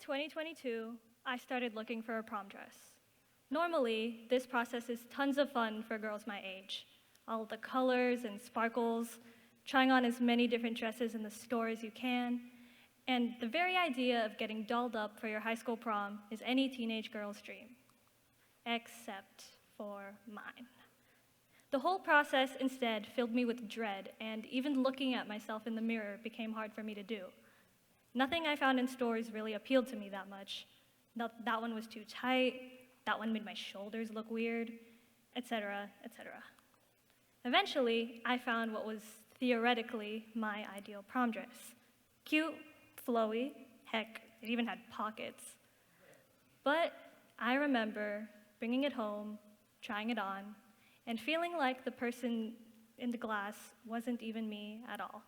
2022, I started looking for a prom dress. Normally, this process is tons of fun for girls my age. All the colors and sparkles, trying on as many different dresses in the store as you can, and the very idea of getting dolled up for your high school prom is any teenage girl's dream, except for mine. The whole process instead filled me with dread, and even looking at myself in the mirror became hard for me to do. Nothing I found in stores really appealed to me that much. That one was too tight, that one made my shoulders look weird, etc., etc. Eventually, I found what was theoretically my ideal prom dress. Cute, flowy, heck, it even had pockets. But I remember bringing it home, trying it on, and feeling like the person in the glass wasn't even me at all.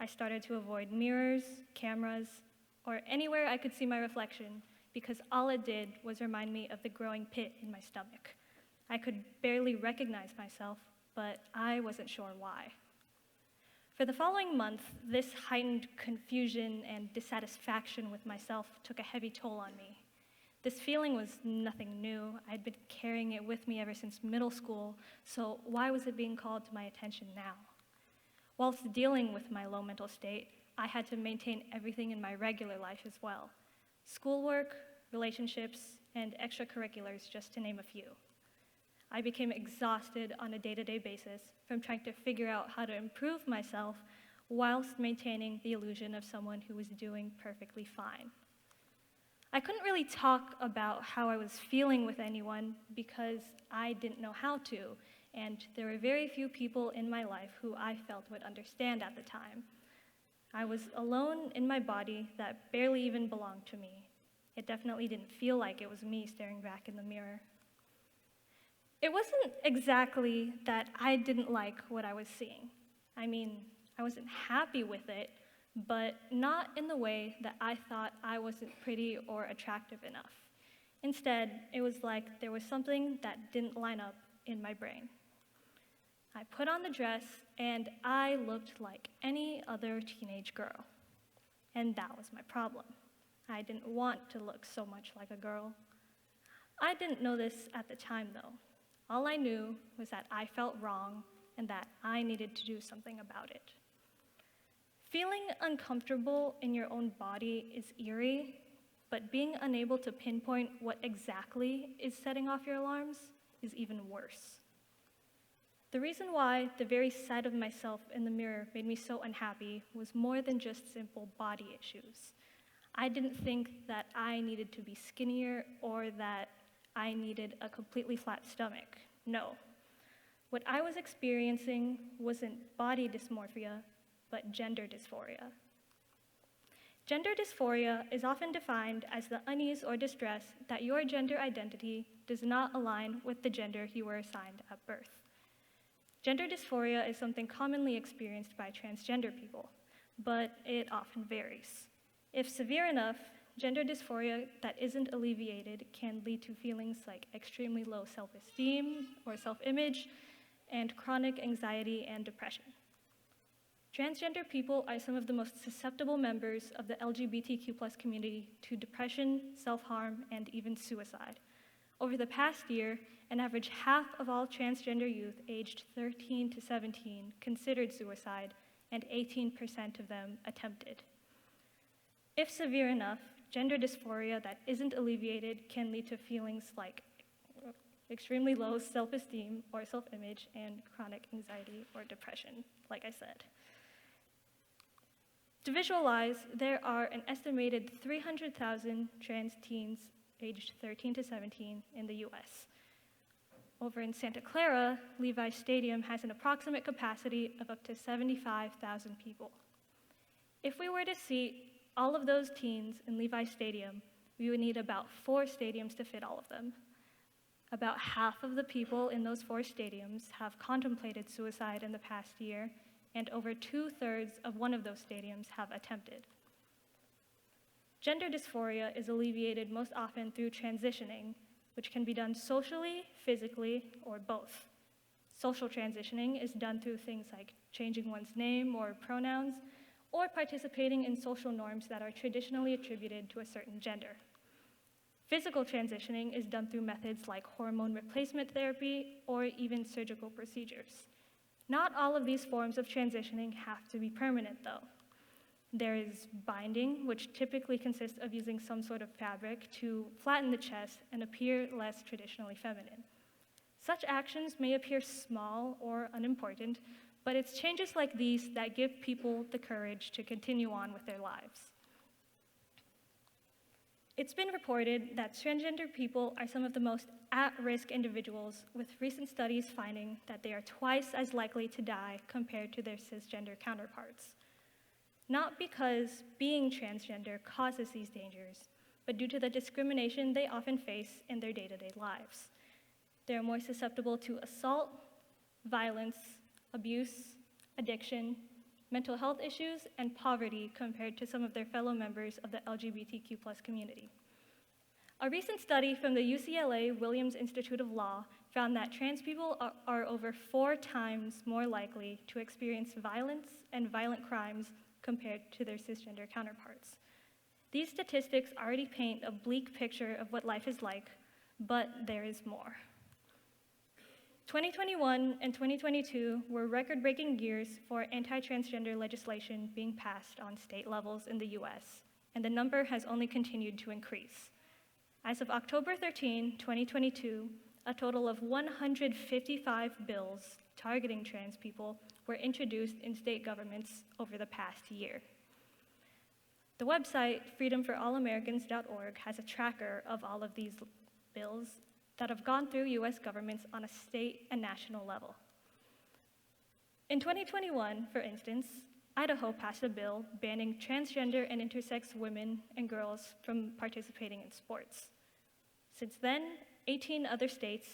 I started to avoid mirrors, cameras, or anywhere I could see my reflection because all it did was remind me of the growing pit in my stomach. I could barely recognize myself, but I wasn't sure why. For the following month, this heightened confusion and dissatisfaction with myself took a heavy toll on me. This feeling was nothing new. I'd been carrying it with me ever since middle school, so why was it being called to my attention now? Whilst dealing with my low mental state, I had to maintain everything in my regular life as well. Schoolwork, relationships, and extracurriculars, just to name a few. I became exhausted on a day-to-day basis from trying to figure out how to improve myself whilst maintaining the illusion of someone who was doing perfectly fine. I couldn't really talk about how I was feeling with anyone because I didn't know how to, and there were very few people in my life who I felt would understand at the time. I was alone in my body that barely even belonged to me. It definitely didn't feel like it was me staring back in the mirror. It wasn't exactly that I didn't like what I was seeing. I mean, I wasn't happy with it, but not in the way that I thought I wasn't pretty or attractive enough. Instead, it was like there was something that didn't line up in my brain. I put on the dress, and I looked like any other teenage girl. And that was my problem. I didn't want to look so much like a girl. I didn't know this at the time, though. All I knew was that I felt wrong and that I needed to do something about it. Feeling uncomfortable in your own body is eerie, but being unable to pinpoint what exactly is setting off your alarms is even worse. The reason why the very sight of myself in the mirror made me so unhappy was more than just simple body issues. I didn't think that I needed to be skinnier or that I needed a completely flat stomach. No. What I was experiencing wasn't body dysmorphia, but gender dysphoria. Gender dysphoria is often defined as the unease or distress that your gender identity does not align with the gender you were assigned at birth. Gender dysphoria is something commonly experienced by transgender people, but it often varies. If severe enough, gender dysphoria that isn't alleviated can lead to feelings like extremely low self-esteem or self-image, and chronic anxiety and depression. Transgender people are some of the most susceptible members of the LGBTQ+ community to depression, self-harm, and even suicide. Over the past year, an average half of all transgender youth aged 13 to 17 considered suicide, and 18% of them attempted. If severe enough, gender dysphoria that isn't alleviated can lead to feelings like extremely low self-esteem or self-image and chronic anxiety or depression, like I said. To visualize, there are an estimated 300,000 trans teens aged 13 to 17 in the US. Over in Santa Clara, Levi Stadium has an approximate capacity of up to 75,000 people. If we were to seat all of those teens in Levi Stadium, we would need about 4 stadiums to fit all of them. About half of the people in those 4 stadiums have contemplated suicide in the past year, and over 2/3 of one of those stadiums have attempted. Gender dysphoria is alleviated most often through transitioning, which can be done socially, physically, or both. Social transitioning is done through things like changing one's name or pronouns, or participating in social norms that are traditionally attributed to a certain gender. Physical transitioning is done through methods like hormone replacement therapy or even surgical procedures. Not all of these forms of transitioning have to be permanent, though. There is binding, which typically consists of using some sort of fabric to flatten the chest and appear less traditionally feminine. Such actions may appear small or unimportant, but it's changes like these that give people the courage to continue on with their lives. It's been reported that transgender people are some of the most at-risk individuals, with recent studies finding that they are twice as likely to die compared to their cisgender counterparts. Not because being transgender causes these dangers, but due to the discrimination they often face in their day-to-day lives. They are more susceptible to assault, violence, abuse, addiction, mental health issues, and poverty compared to some of their fellow members of the LGBTQ+ community. A recent study from the UCLA Williams Institute of Law found that trans people are over 4 times more likely to experience violence and violent crimes compared to their cisgender counterparts. These statistics already paint a bleak picture of what life is like, but there is more. 2021 and 2022 were record-breaking years for anti-transgender legislation being passed on state levels in the US, and the number has only continued to increase. As of October 13, 2022, a total of 155 bills targeting trans people were introduced in state governments over the past year. The website freedomforallamericans.org has a tracker of all of these bills that have gone through US governments on a state and national level. In 2021, for instance, Idaho passed a bill banning transgender and intersex women and girls from participating in sports. Since then, 18 other states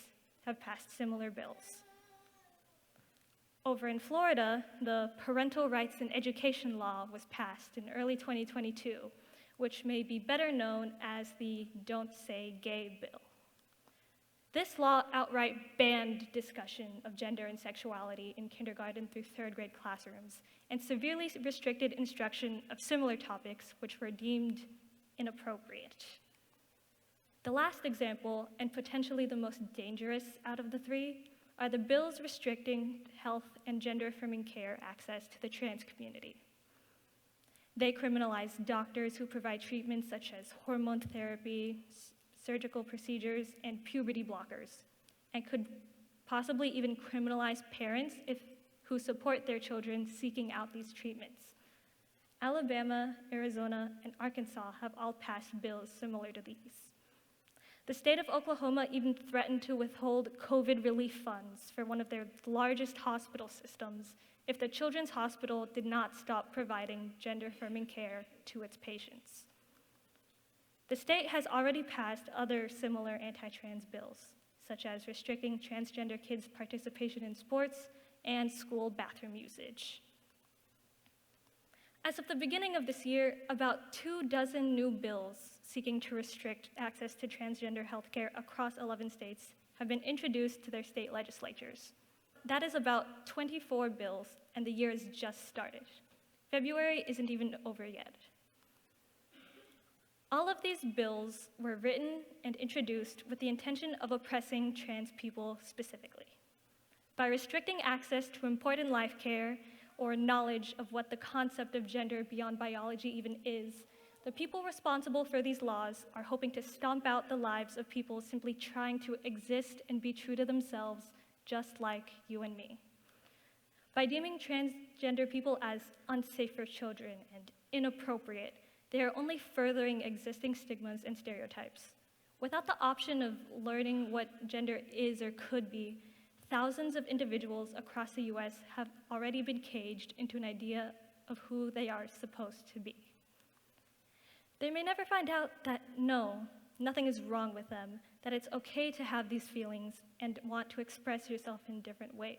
have passed similar bills. Over in Florida, the Parental Rights and Education Law was passed in early 2022, which may be better known as the Don't Say Gay bill. This law outright banned discussion of gender and sexuality in kindergarten through 3rd grade classrooms and severely restricted instruction of similar topics which were deemed inappropriate. The last example, and potentially the most dangerous out of the 3, are the bills restricting health and gender-affirming care access to the trans community. They criminalize doctors who provide treatments such as hormone therapy, surgical procedures, and puberty blockers, and could possibly even criminalize parents who support their children seeking out these treatments. Alabama, Arizona, and Arkansas have all passed bills similar to these. The state of Oklahoma even threatened to withhold COVID relief funds for one of their largest hospital systems if the Children's Hospital did not stop providing gender-affirming care to its patients. The state has already passed other similar anti-trans bills, such as restricting transgender kids' participation in sports and school bathroom usage. As of the beginning of this year, about 24 new bills seeking to restrict access to transgender healthcare across 11 states have been introduced to their state legislatures. That is about 24 bills, and the year has just started. February isn't even over yet. All of these bills were written and introduced with the intention of oppressing trans people specifically. By restricting access to important life care or knowledge of what the concept of gender beyond biology even is, the people responsible for these laws are hoping to stomp out the lives of people simply trying to exist and be true to themselves, just like you and me. By deeming transgender people as unsafe for children and inappropriate, they are only furthering existing stigmas and stereotypes. Without the option of learning what gender is or could be, thousands of individuals across the US have already been caged into an idea of who they are supposed to be. They may never find out that no, nothing is wrong with them, that it's okay to have these feelings and want to express yourself in different ways.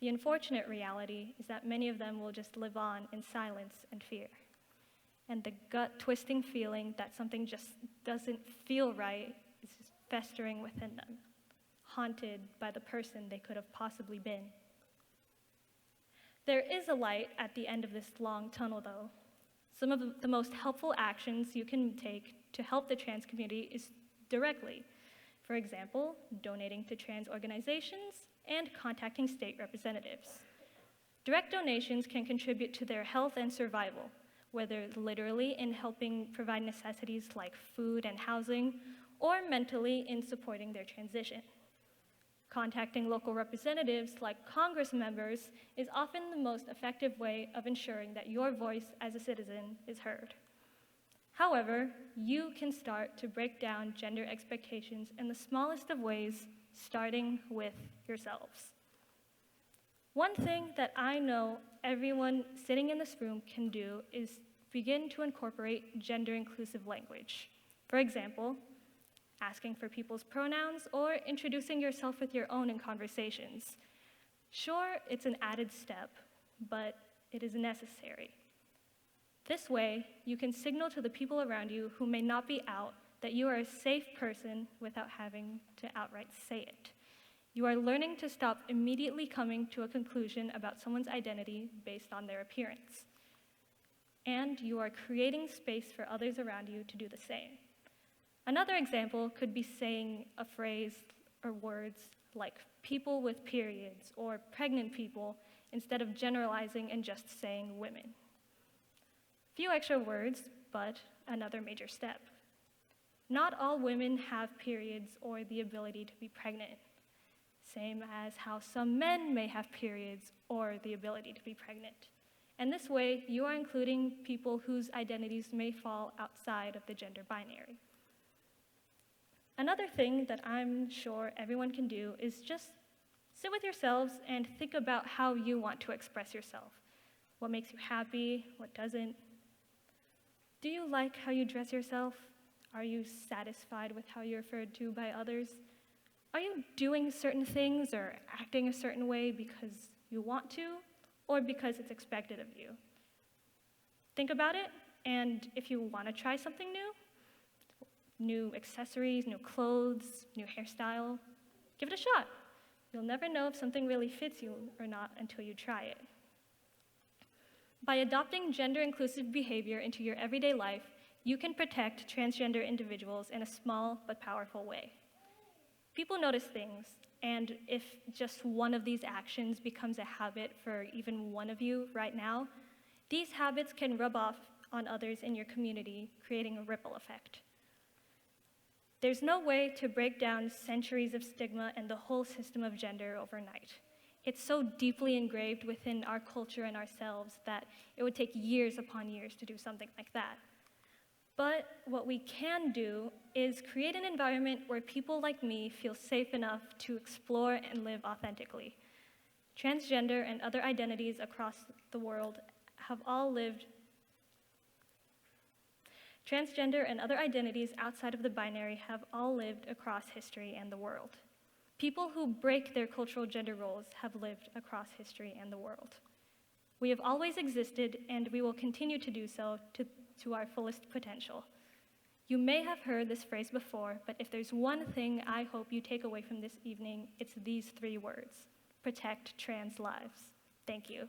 The unfortunate reality is that many of them will just live on in silence and fear. And the gut-twisting feeling that something just doesn't feel right is just festering within them, haunted by the person they could have possibly been. There is a light at the end of this long tunnel, though. Some of the most helpful actions you can take to help the trans community is directly. For example, donating to trans organizations and contacting state representatives. Direct donations can contribute to their health and survival, whether literally in helping provide necessities like food and housing, or mentally in supporting their transition. Contacting local representatives like Congress members is often the most effective way of ensuring that your voice as a citizen is heard. However, you can start to break down gender expectations in the smallest of ways, starting with yourselves. One thing that I know everyone sitting in this room can do is begin to incorporate gender-inclusive language. For example, asking for people's pronouns or introducing yourself with your own in conversations. Sure, it's an added step, but it is necessary. This way, you can signal to the people around you who may not be out that you are a safe person without having to outright say it. You are learning to stop immediately coming to a conclusion about someone's identity based on their appearance. And you are creating space for others around you to do the same. Another example could be saying a phrase or words like people with periods or pregnant people instead of generalizing and just saying women. Few extra words, but another major step. Not all women have periods or the ability to be pregnant, same as how some men may have periods or the ability to be pregnant. And this way, you are including people whose identities may fall outside of the gender binary. Another thing that I'm sure everyone can do is just sit with yourselves and think about how you want to express yourself. What makes you happy, what doesn't. Do you like how you dress yourself? Are you satisfied with how you're referred to by others? Are you doing certain things or acting a certain way because you want to or because it's expected of you? Think about it, and if you want to try something new accessories, new clothes, new hairstyle, give it a shot. You'll never know if something really fits you or not until you try it. By adopting gender-inclusive behavior into your everyday life, you can protect transgender individuals in a small but powerful way. People notice things, and if just one of these actions becomes a habit for even one of you right now, these habits can rub off on others in your community, creating a ripple effect. There's no way to break down centuries of stigma and the whole system of gender overnight. It's so deeply engraved within our culture and ourselves that it would take years upon years to do something like that. But what we can do is create an environment where people like me feel safe enough to explore and live authentically. Transgender and other identities across the world have all lived Transgender and other identities outside of the binary have all lived across history and the world. People who break their cultural gender roles have lived across history and the world. We have always existed, and we will continue to do so to our fullest potential. You may have heard this phrase before, but if there's one thing I hope you take away from this evening, it's these 3 words: protect trans lives. Thank you.